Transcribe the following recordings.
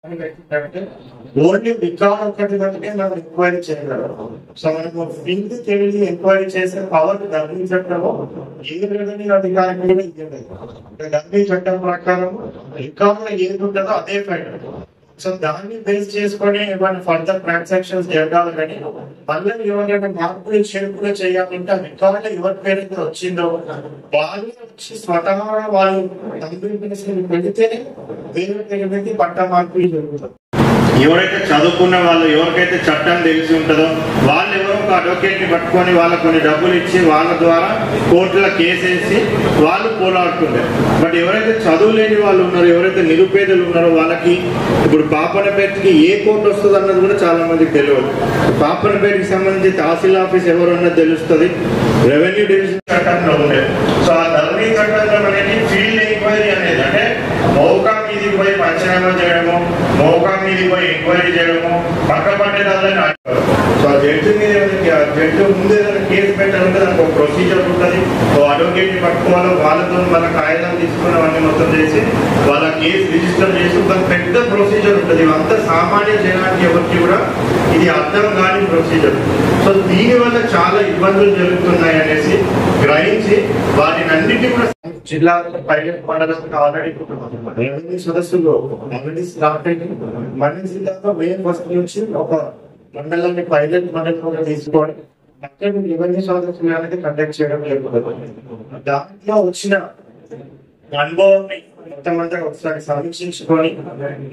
Only record ఒకటి బట్టే మనం ఎంక్వైరీ చేయగలరు. సో మనము ఫీల్డ్ తెలిసి ఎంక్వైరీ చేసే పవర్ డబ్బింగ్ చట్టము ఏ రెవెన్యూ అధికారికి కూడా ఇవ్వలేదు. డబ్బింగ్ చట్టం ప్రకారం రికార్డ్ లో ఏది ఉంటుందో అదే ఫైల్. సో దాన్ని బేస్ చేసుకొని ఏమైనా ఫర్దర్ ట్రాన్సాక్షన్స్ జరగాలి కానీ మళ్ళీ ఎవరైనా మార్పులు చేర్పులు చేయాలంటే ఆ రికార్డ్ లో ఎవరి పేరైతే వచ్చిందో వాళ్ళు వచ్చి స్వతహాగా వాళ్ళు పెడితేనే వేరే పేరు పెట్టి పట్ట మార్పులు జరుగుతాయి. ఎవరైతే చదువుకున్న వాళ్ళు ఎవరికైతే చట్టం తెలిసి ఉంటుందో వాళ్ళు ఎవరో ఒక అడ్వకేట్ ని పట్టుకొని వాళ్ళకు కొన్ని డబ్బులు ఇచ్చి వాళ్ళ ద్వారా కోర్టుల కేసేసి వాళ్ళు పోరాడుతుంటారు. బట్ ఎవరైతే చదువు లేని వాళ్ళు ఉన్నారో, ఎవరైతే నిరుపేదలు ఉన్నారో వాళ్ళకి ఇప్పుడు పాపనపేటకి ఏ కోర్టు వస్తుంది అన్నది కూడా చాలా మందికి తెలియదు. పాపనపేటకి సంబంధించి తహసీల్ ఆఫీస్ ఎవరు అన్నది తెలుస్తుంది, రెవెన్యూ డివిజన్ చట్టంలో ఉండేది. సో ఆ ధరణి చట్టంలో అనేది ఫీల్డ్ ఎంక్వైరీ అనేది అంటే మౌకా మీదికి పోయి పంచనామా చేయడము, మౌకా మీదికి పోయి ఎంక్వైరీ చేయడము, పక్క పట్టేదాన్ని అంటారు. సో ఆ జడ్జి మీద జడ్జి ముందు ఏదైనా కేసు పెట్టాలంటే దానికి ఒక ప్రొసీజర్ ఉంటుంది. సో అడ్వకేట్ ని పట్టుకోవాలి, వాళ్ళతో వాళ్ళ కాగితాలు తీసుకుని అవన్నీ మొత్తం చేసి వాళ్ళ కేసు రిజిస్టర్ చేసి ఒక పెద్ద ప్రొసీజర్ ఉంటుంది. ఇవంతా సామాన్య జనానికి ఎవరికి కూడా ఇది అర్థం కాని ప్రొసీజర్. సో దీనివల్ల చాలా ఇబ్బందులు జరుగుతున్నాయి అనేసి గ్రహించి వాటిని అన్నింటినీ కూడా జిల్లా పైలట్ మండలానికి ఆల్రెడీ రెవెన్యూ సదస్సులో ఆల్రెడీ స్టార్ట్ అయింది. మన జిల్లాలో మే 1 నుంచి ఒక మండలాన్ని పైలట్ మండలంగా తీసుకొని అక్కడ రెవెన్యూ సదస్సులు అనేది కండక్ట్ చేయడం జరుగుతుంది. దాంట్లో వచ్చిన అనుభవాన్ని మొత్తం అంతా ఒకసారి సమీక్షించుకొని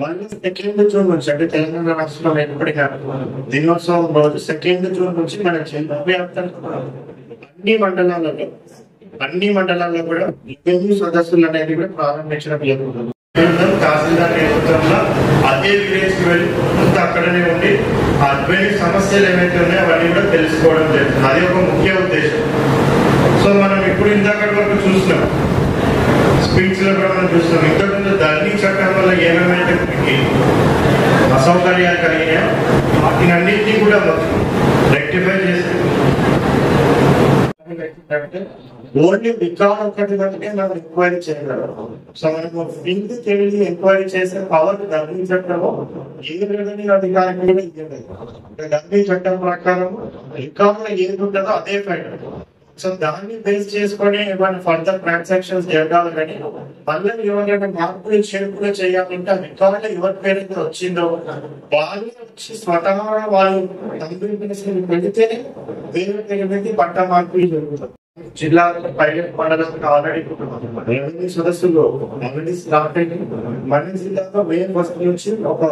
మళ్ళీ 2 జూన్ నుంచి అంటే తెలంగాణ రాష్ట్రంలో ఎప్పటికీ దినోత్సవం రోజు 2 జూన్ నుంచి మన జిల్లా వ్యాప్తంగా అన్ని మండలాల్లో కూడా రెవెన్యూ సదస్సులు అనేది కూడా ప్రారంభించడం జరుగుతుంది. తహసీల్దార్ నేతృత్వంలో అదే విలేజ్ కి వెళ్ళి అక్కడనే ఉండి ఆ రెవెన్యూ సమస్యలు ఏవైతే ఉన్నాయో అవన్నీ కూడా తెలుసుకోవడం జరుగుతుంది. అది ఒక ముఖ్య ఉద్దేశం. సో మనం ఇప్పుడు ఇంతకటి వరకు చూసినాం, స్పీచ్ లో కూడా మనం చూస్తున్నాం. ఇంతకుముందు ధరణి చట్టం వల్ల ఏమేమైతే అసౌకర్యాలు కలిగినాయో వాటిని అన్నింటినీ కూడా రెక్టిఫై చేసి ఓన్లీ రికార్డ్ ఒకటి బట్టే మనం ఎంక్వైరీ చేయగలరు. సో మనము ఫీల్డ్ తెలిసి ఎంక్వైరీ చేసే పవర్ డబ్బింగ్ చట్టము ఏ రెవెన్యూ అధికారికి కూడా ఇవ్వలేదు. డబ్బింగ్ చట్టం ప్రకారం రికార్డ్ లో ఏది ఉంటుందో అదే ఫైల్. సో దాన్ని బేస్ చేసుకొని ఏమైనా ఫర్దర్ ట్రాన్సాక్షన్స్ జరగాలి కానీ మళ్ళీ ఎవరైనా మార్పులు చేర్పులు చేయాలంటే ఆ రికార్డ్ లో ఎవరి పేరైతే వచ్చిందో వాళ్ళు వచ్చి స్వతహాగా వాళ్ళు పెడితేనే వేరే పేరు పెట్టి పట్ట మార్పులు జరుగుతాయి. జిల్లా పైలట్ మండలానికి ఆల్రెడీ రెవెన్యూ సదస్సులో ఆల్రెడీ స్టార్ట్ అయింది. మన జిల్లాలో మే 1 నుంచి ఒక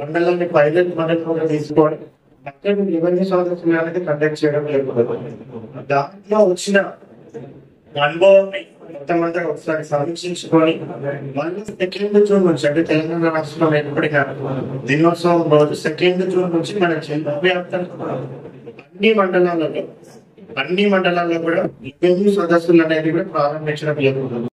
మండలాన్ని పైలట్ మండలంగా తీసుకొని అక్కడ రెవెన్యూ సదస్సులు అనేది కండక్ట్ చేయడం జరుగుతుంది. దాంట్లో వచ్చిన అనుభవాన్ని మొత్తం అంతా ఒకసారి సమీక్షించుకొని మళ్ళీ 2 జూన్ నుంచి అంటే తెలంగాణ రాష్ట్రంలో ఎప్పటికీ దినోత్సవం రోజు 2 జూన్ నుంచి మన జిల్లా వ్యాప్తంగా అన్ని మండలాల్లో కూడా రెవెన్యూ సదస్సులు అనేది కూడా ప్రారంభించడం జరుగుతుంది.